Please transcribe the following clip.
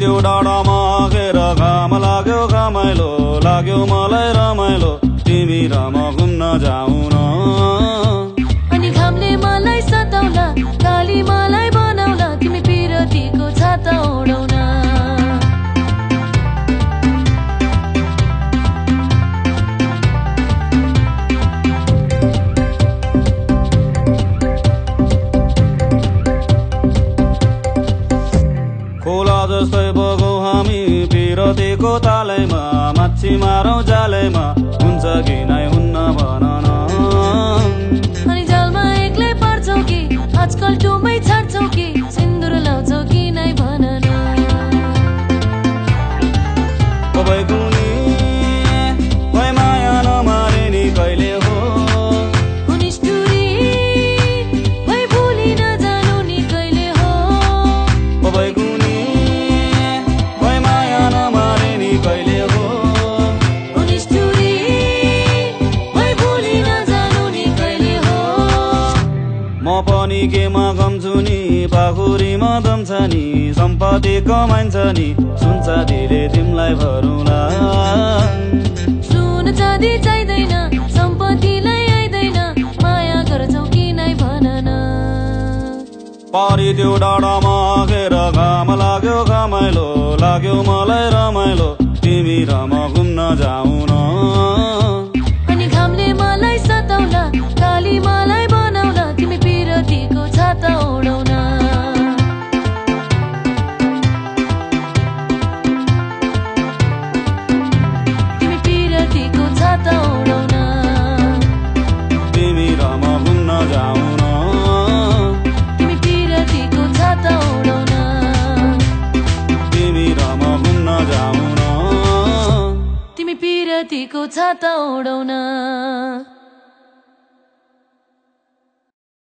त्यो डाँडामा आगेर घाम लाग्यो घमाइलो लाग्यो मलाई रमाइलो तिमी र म घुम्न जाऊ न अनि घामले मलाई सताउला काली मलाई बनाउला तिमी पिरतीको छाता ओढाउन खोला जस्तै बगौ हामी पिरतीको तालैमा माछी मारौँ जालैमा हुन्छ कि नै हुन्न भन न अनि जालमा एक्लै पर्छौ कि आजकल टुमै छाड्छौ कि सिन्दुर लाउँछौ कि नै भन न भई कुनी भई माया नमारे नि कहिले हो भई भुली नजानु नि कहिले हो भई कुनी भई माया नमारे नि कहिले हो भई भुली नजानु नि कहिले हो म पनि केमा गम्छु नि पाखुरीमा दम्छ नि सम्पत्ति कमाइन्छ नि सुन्छ धेरै तिमीलाई भरौँला सुन चाँदी चाहिँदैन सम्पत्तिलाई आइदैन माया गर्छौ कि नै भन न पारी त्यो डाँडामा आगेर घाम लाग्यो घमाइलो लाग्यो मलाई रमाइलो तिमी र म घुम्न जाऊ न अनि घामले मलाई सताउला काली मलाई बनाउला तिमी पिरतीको छाता ओढाउन तिमी पिरतीको छाता ओढाउन तिमी र म घुम्न जाऊ न तिमी पिरतीको छाता ओढाउन तिमी र म घुम्न जाऊ न तिमी पिरतीको छाता ओढाउन